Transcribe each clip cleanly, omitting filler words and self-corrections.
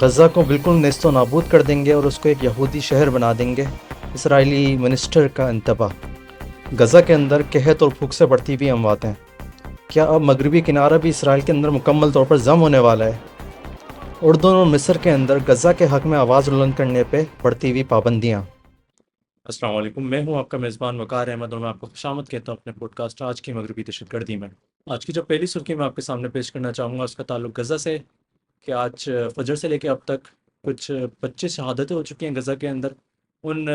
غزہ کو بالکل نیست و نابود کر دیں گے اور اس کو ایک یہودی شہر بنا دیں گے۔ اسرائیلی منسٹر کا انتباہ۔ غزہ کے اندر قحط اور بھوک سے بڑھتی ہوئی اموات ہیں۔ کیا اب مغربی کنارہ بھی اسرائیل کے اندر مکمل طور پر ضم ہونے والا ہے؟ اردن اور مصر کے اندر غزہ کے حق میں آواز بلند کرنے پہ بڑھتی ہوئی پابندیاں۔ السلام علیکم، میں ہوں آپ کا میزبان وقار احمد اور میں آپ کو خوش آمد کہتا ہوں اپنے پوڈ کاسٹ آج کی مغربی دہشت گردی میں۔ آج کی جو پہلی سرخی میں آپ کے سامنے پیش کرنا چاہوں گا اس کا تعلق غزہ سے، کہ آج فجر سے لے کے اب تک کچھ 25 شہادتیں ہو چکی ہیں غزہ کے اندر، ان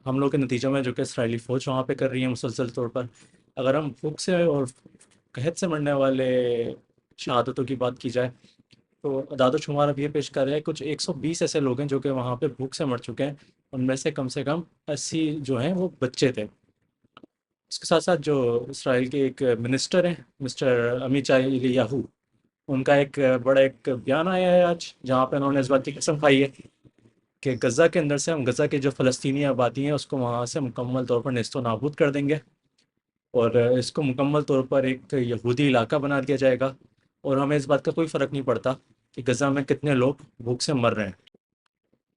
حملوں کے نتیجے میں جو کہ اسرائیلی فوج وہاں پہ کر رہی ہے مسلسل طور پر۔ اگر ہم بھوک سے اور قحط سے مرنے والے شہادتوں کی بات کی جائے تو اعداد و شمار اب یہ پیش کر رہے ہیں کچھ 120 ایسے لوگ ہیں جو کہ وہاں پہ بھوک سے مر چکے ہیں، ان میں سے کم 80 جو ہیں وہ بچے تھے۔ اس کے ساتھ ساتھ جو اسرائیل کے ایک منسٹر ہیں مسٹر عمیچائی الیاہو، ان کا ایک بیان آیا ہے آج، جہاں پہ انہوں نے اس بات کی قسم کھائی ہے کہ غزہ کے اندر سے ہم غزہ کے جو فلسطینی آبادی ہیں اس کو وہاں سے مکمل طور پر نیست و نابود کر دیں گے، اور اس کو مکمل طور پر ایک یہودی علاقہ بنا دیا جائے گا، اور ہمیں اس بات کا کوئی فرق نہیں پڑتا کہ غزہ میں کتنے لوگ بھوک سے مر رہے ہیں۔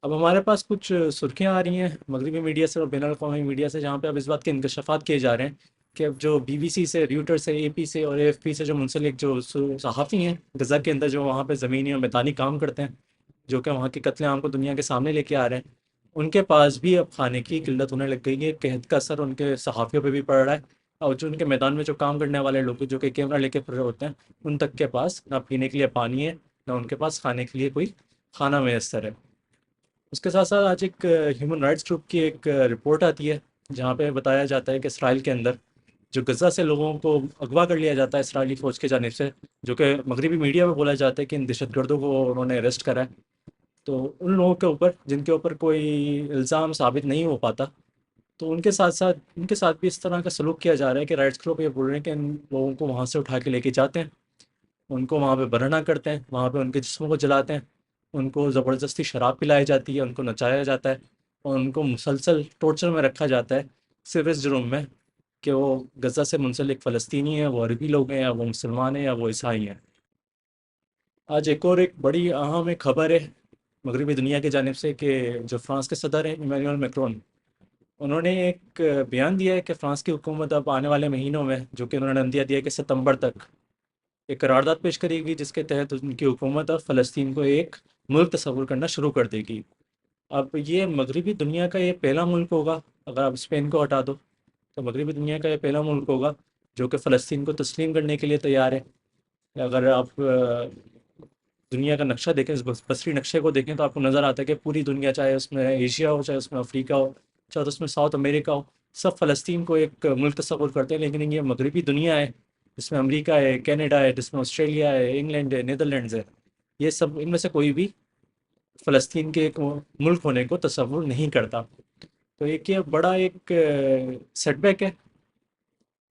اب ہمارے پاس کچھ سرخیاں آ رہی ہیں مغربی میڈیا سے اور بین الاقوامی میڈیا سے، جہاں پہ اب اس بات کے انکشافات کیے جا رہے ہیں کہ اب جو بی بی سی سے، ریوٹر سے، اے پی سے اور اے ایف پی سے جو منسلک جو صحافی ہیں غزہ کے اندر، جو وہاں پہ زمینی اور میدانی کام کرتے ہیں، جو کہ وہاں کے قتل عام کو دنیا کے سامنے لے کے آ رہے ہیں، ان کے پاس بھی اب کھانے کی قلت ہونے لگ گئی ہے۔ قحط کا اثر ان کے صحافیوں پہ بھی پڑ رہا ہے، اور جو ان کے میدان میں جو کام کرنے والے لوگ جو کہ کیمرہ لے کے پھر ہوتے ہیں، ان تک کے پاس نہ پینے کے لیے پانی ہے، نہ ان کے پاس کھانے کے لیے کوئی کھانا میسر ہے۔ اس کے ساتھ ساتھ آج ایک ہیومن رائٹس گروپ کی ایک رپورٹ آتی ہے، جہاں پہ بتایا جاتا ہے کہ اسرائیل کے اندر جو غزہ سے لوگوں کو اغوا کر لیا جاتا ہے اسرائیلی فوج کی جانب سے، جو کہ مغربی میڈیا میں بولا جاتا ہے کہ ان دہشت گردوں کو انہوں نے اریسٹ کرا ہے، تو ان لوگوں کے اوپر جن کے اوپر کوئی الزام ثابت نہیں ہو پاتا، تو ان کے ساتھ بھی اس طرح کا سلوک کیا جا رہا ہے کہ رائٹس گروپ یہ بول رہے ہیں کہ ان لوگوں کو وہاں سے اٹھا کے لے کے جاتے ہیں، ان کو وہاں پہ برہنہ کرتے ہیں، وہاں پہ ان کے جسموں کو جلاتے ہیں، ان کو زبردستی شراب پلائی جاتی ہے، ان کو نچایا جاتا ہے، اور ان کو مسلسل ٹورچر میں رکھا جاتا ہے، صرف اس جرم میں کہ وہ غزہ سے منسلک فلسطینی ہیں، وہ عربی لوگ ہیں، یا وہ مسلمان ہیں، یا وہ عیسائی ہیں۔ آج ایک بڑی اہم ایک خبر ہے مغربی دنیا کی جانب سے، کہ جو فرانس کے صدر ہیں ایمینوئل میکرون، انہوں نے ایک بیان دیا ہے کہ فرانس کی حکومت اب آنے والے مہینوں میں، جو کہ انہوں نے اندیا دیا کہ ستمبر تک ایک قرارداد پیش کرے گی، جس کے تحت ان کی حکومت اب فلسطین کو ایک ملک تصور کرنا شروع کر دے گی۔ اب یہ مغربی دنیا کا یہ پہلا ملک ہوگا، اگر آپ اسپین کو ہٹا دو تو مغربی دنیا کا یہ پہلا ملک ہوگا جو کہ فلسطین کو تسلیم کرنے کے لیے تیار ہے۔ اگر آپ دنیا کا نقشہ دیکھیں، اس بصری نقشے کو دیکھیں، تو آپ کو نظر آتا ہے کہ پوری دنیا، چاہے اس میں ایشیا ہو، چاہے اس میں افریقہ ہو، چاہے اس میں ساؤتھ امریکہ ہو، سب فلسطین کو ایک ملک تصور کرتے ہیں، لیکن یہ مغربی دنیا ہے جس میں امریکہ ہے، کینیڈا ہے، جس میں آسٹریلیا ہے، انگلینڈ ہے، نیدرلینڈز ہے، یہ سب ان میں سے کوئی بھی فلسطین کے ایک ملک ہونے کو تصور نہیں کرتا۔ تو ایک یہ بڑا ایک سیٹ بیک ہے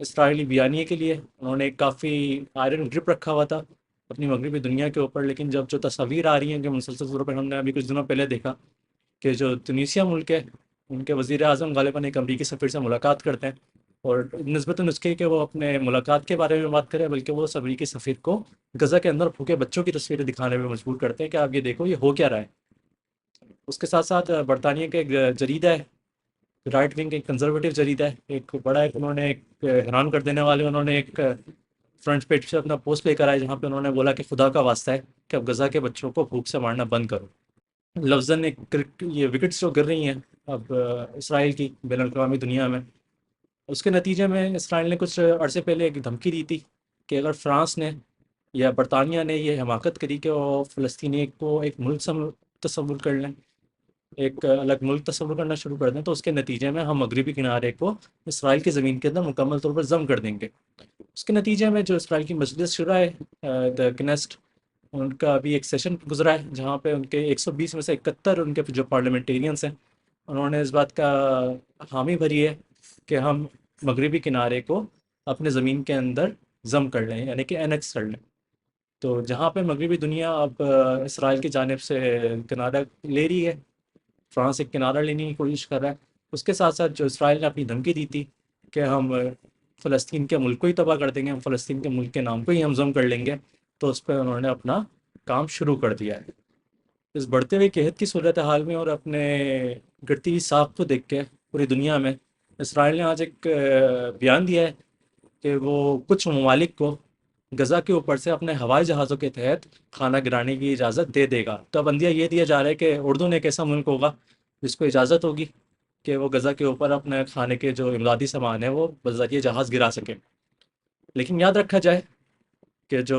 اسرائیلی بیانیے کے لیے۔ انہوں نے ایک کافی آئرن گرپ رکھا ہوا تھا اپنی مغربی دنیا کے اوپر، لیکن جب جو تصاویر آ رہی ہیں کہ مسلسل طور پر، ہم نے ابھی کچھ دنوں پہلے دیکھا کہ جو تنیسیا ملک ہے، ان کے وزیر اعظم غالباً ایک امریکی سفیر سے ملاقات کرتے ہیں، اور نسبتاً اس کے کہ وہ اپنے ملاقات کے بارے میں بات کریں، بلکہ وہ اس امریکی سفیر کو غزہ کے اندر بھوکے بچوں کی تصویریں دکھانے میں مجبور کرتے ہیں کہ آپ یہ دیکھو یہ ہو کیا رہا ہے۔ اس کے ساتھ ساتھ برطانیہ کا ایک جریدہ ہے، رائٹ ونگ ایک کنزرویٹو جریدہ ہے، ایک بڑا ایک انہوں نے ایک حیران کر دینے والے انہوں نے ایک فرنٹ پیج سے اپنا پوسٹ لے کر آئے، جہاں پہ انہوں نے بولا کہ خدا کا واسطہ ہے کہ اب غزہ کے بچوں کو بھوک سے مارنا بند کرو۔ لفظاً یہ وکٹس جو گر رہی ہیں اب اسرائیل کی بین الاقوامی دنیا میں، اس کے نتیجے میں اسرائیل نے کچھ عرصے پہلے ایک دھمکی دی تھی کہ اگر فرانس نے یا برطانیہ نے یہ حماقت کری کہ وہ فلسطینی کو ایک ملک تصور کر لیں، ایک الگ ملک تصور کرنا شروع کر دیں، تو اس کے نتیجے میں ہم مغربی کنارے کو اسرائیل کی زمین کے اندر مکمل طور پر ضم کر دیں گے۔ اس کے نتیجے میں جو اسرائیل کی مجلس شورا ہے، دا کنیسٹ، ان کا ابھی ایک سیشن گزرا ہے، جہاں پہ ان کے 120 میں سے 71 ان کے جو پارلیمنٹیرینس ہیں، انہوں نے اس بات کا حامی بھری ہے کہ ہم مغربی کنارے کو اپنے زمین کے اندر ضم کر لیں، یعنی کہ اینیکس کر لیں۔ تو جہاں پہ مغربی دنیا اب اسرائیل کی جانب سے کنارہ لے رہی ہے، فرانس ایک کنارہ لینے کی کوشش کر رہا ہے، اس کے ساتھ ساتھ جو اسرائیل نے اپنی دھمکی دی تھی کہ ہم فلسطین کے ملک کو ہی تباہ کر دیں گے، ہم فلسطین کے ملک کے نام کو ہی ہم ضم کر لیں گے، تو اس پہ انہوں نے اپنا کام شروع کر دیا ہے۔ اس بڑھتے ہوئے قحط کی صورتحال میں اور اپنے گرتی ہوئی ساکھ کو دیکھ کے پوری دنیا میں اسرائیل نے آج ایک بیان دیا ہے کہ وہ کچھ ممالک کو غزہ کے اوپر سے اپنے ہوائی جہازوں کے تحت کھانا گرانے کی اجازت دے دے گا۔ تو اب اندیہ یہ دیا جا رہا ہے کہ اردن ایک ایسا ملک ہوگا جس کو اجازت ہوگی کہ وہ غزہ کے اوپر اپنے کھانے کے جو امدادی سامان ہے وہ بذریعہ جہاز گرا سکے۔ لیکن یاد رکھا جائے کہ جو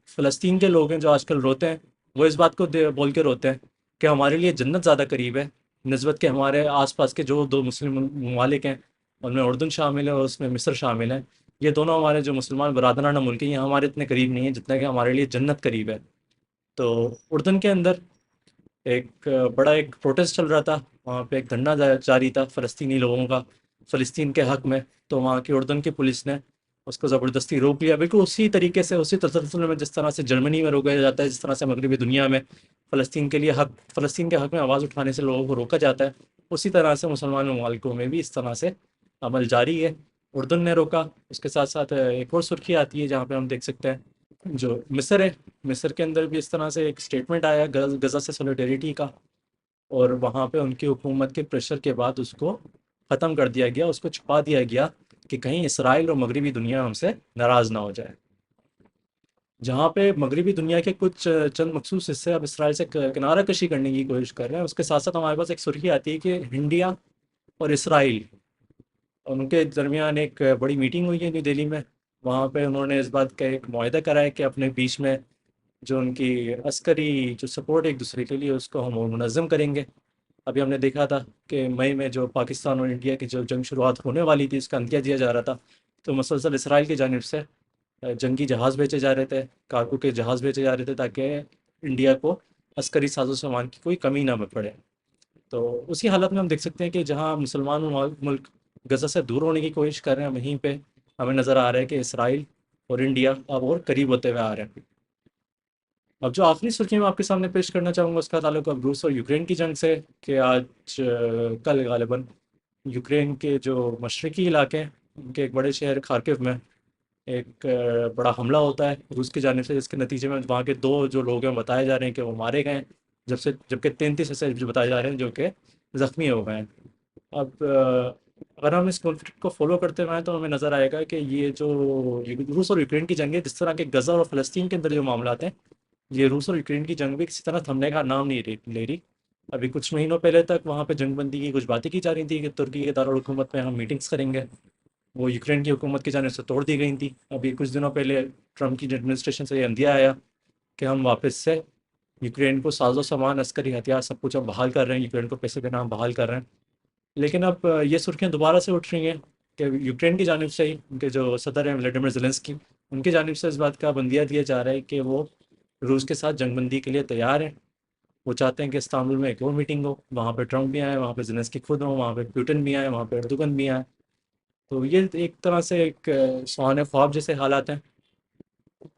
فلسطین کے لوگ ہیں جو آج کل روتے ہیں، وہ اس بات کو بول کے روتے ہیں کہ ہمارے لیے جنت زیادہ قریب ہے نسبت کہ ہمارے آس پاس کے جو دو مسلم ممالک ہیں، ان میں اردن شامل ہے اور اس میں مصر شامل ہے۔ یہ دونوں ہمارے جو مسلمان برادرانہ ملک ہیں، یہ ہمارے اتنے قریب نہیں ہیں جتنا کہ ہمارے لیے جنت قریب ہے۔ تو اردن کے اندر ایک بڑا ایک پروٹیسٹ چل رہا تھا، وہاں پہ ایک دھرنا جاری تھا فلسطینی لوگوں کا فلسطین کے حق میں۔ تو وہاں کی اردن کی پولیس نے اس کو زبردستی روک لیا، بالکل اسی طریقے سے، اسی تسلسل میں جس طرح سے جرمنی میں روکا جاتا ہے، جس طرح سے مغربی دنیا میں فلسطین کے حق میں آواز اٹھانے سے لوگوں کو روکا جاتا ہے، اسی طرح سے مسلمان ممالکوں میں بھی اس طرح سے عمل جاری ہے۔ اردن نے روکا، اس کے ساتھ ساتھ ایک اور سرخی آتی ہے جہاں پہ ہم دیکھ سکتے ہیں جو مصر ہے، مصر کے اندر بھی اس طرح سے ایک سٹیٹمنٹ آیا غزہ سے سولیڈیریٹی کا، اور وہاں پہ ان کی حکومت کے پریشر کے بعد اس کو ختم کر دیا گیا، اس کو چھپا دیا گیا کہ کہیں اسرائیل اور مغربی دنیا ہم سے ناراض نہ ہو جائے۔ جہاں پہ مغربی دنیا کے کچھ چند مخصوص حصے اب اسرائیل سے کنارہ کشی کرنے کی کوشش کر رہے ہیں، اس کے ساتھ ساتھ ہمارے پاس ایک سرخی آتی ہے کہ انڈیا اور اسرائیل، ان کے درمیان ایک بڑی میٹنگ ہوئی ہے نیو دہلی میں۔ وہاں پہ انہوں نے اس بات کا ایک معاہدہ کرا ہے کہ اپنے بیچ میں جو ان کی عسکری جو سپورٹ ایک دوسرے کے لیے، اس کو ہم منظم کریں گے۔ ابھی ہم نے دیکھا تھا کہ مئی میں جو پاکستان اور انڈیا کی جو جنگ شروعات ہونے والی تھی، اس کا اندیہ دیا جا رہا تھا، تو مسلسل اسرائیل کی جانب سے جنگی جہاز بھیجے جا رہے تھے، کارگو کے جہاز بھیجے جا رہے تھے تاکہ انڈیا کو عسکری ساز و سامان کی کوئی کمی نہ پڑے۔ تو اسی حالت میں ہم دیکھ سکتے ہیں کہ جہاں مسلمان ملک غزہ سے دور ہونے کی کوشش کر رہے ہیں، وہیں پہ ہمیں نظر آ رہا ہے کہ اسرائیل اور انڈیا اب اور قریب ہوتے ہوئے آ رہے ہیں۔ اب جو آخری سرخی میں آپ کے سامنے پیش کرنا چاہوں گا، اس کا تعلق اب روس اور یوکرین کی جنگ سے، کہ آج کل غالباً یوکرین کے جو مشرقی علاقے ہیں، ان کے ایک بڑے شہر خارکیو میں ایک بڑا حملہ ہوتا ہے روس کی جانب سے، جس کے نتیجے میں وہاں کے دو جو لوگ ہیں بتائے جا رہے ہیں کہ وہ مارے گئے ہیں، جبکہ 33 ایسے جو بتائے جا رہے ہیں جو کہ زخمی ہو گئے ہیں۔ اب اگر ہم اس کانفلکٹ کو فالو کرتے ہوئے ہیں تو ہمیں نظر آئے گا کہ یہ جو روس اور یوکرین کی جنگ ہے، جس طرح کے غزہ اور فلسطین کے اندر جو معاملات ہیں، یہ روس اور یوکرین کی جنگ بھی کسی طرح تھمنے کا نام نہیں لے رہی۔ ابھی کچھ مہینوں پہلے تک وہاں پہ جنگ بندی کی کچھ باتیں کی جا رہی تھیں کہ ترکی کے دارالحکومت میں ہم میٹنگز کریں گے، وہ یوکرین کی حکومت کی جانب سے توڑ دی گئی تھیں۔ ابھی کچھ دنوں پہلے ٹرمپ کی ایڈمنسٹریشن سے یہ عندیہ آیا کہ ہم واپس سے یوکرین کو ساز و سامان، عسکری ہتھیار، سب کچھ اب بحال کر رہے ہیں، یوکرین کو پیسے دینا ہم بحال کر رہے ہیں۔ لیکن اب یہ سرخیاں دوبارہ سے اٹھ رہی ہیں کہ یوکرین کی جانب سے ہی، ان کے جو صدر ہیں ولیڈیمر زیلنسکی، ان کی جانب سے اس بات کا بندیہ دیا جا رہا ہے کہ وہ روس کے ساتھ جنگ بندی کے لیے تیار ہیں۔ وہ چاہتے ہیں کہ استانبول میں ایک اور میٹنگ ہو، وہاں پہ ٹرمپ بھی آئے، وہاں پہ زیلنسکی خود ہوں، وہاں پہ پیوٹن بھی آئے، وہاں پہ اردوگن بھی آئے۔ تو یہ ایک طرح سے ایک سہانے خواب جیسے حالات ہیں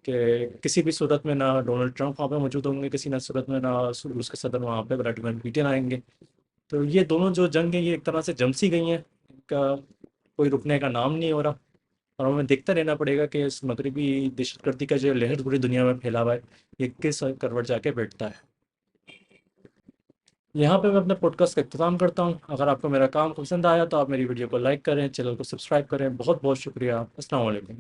کہ کسی بھی صورت میں نہ ڈونلڈ ٹرمپ وہاں پہ موجود ہوں گے، کسی نہ صورت میں نہ روس کے صدر وہاں پہ ولاڈیمیر پوٹن آئیں گے۔ تو یہ دونوں جو جنگ ہیں، یہ ایک طرح سے جم سی گئی ہیں، ان کا کوئی رکنے کا نام نہیں ہو رہا، اور ہمیں دیکھتا رہنا پڑے گا کہ اس مغربی دہشت گردی کا جو لہر پوری دنیا میں پھیلا ہوا ہے، یہ کس کروٹ جا کے بیٹھتا ہے۔ یہاں پہ میں اپنے پوڈ کاسٹ کا اختتام کرتا ہوں۔ اگر آپ کو میرا کام پسند آیا تو آپ میری ویڈیو کو لائک کریں، چینل کو سبسکرائب کریں۔ بہت بہت شکریہ۔ السلام علیکم۔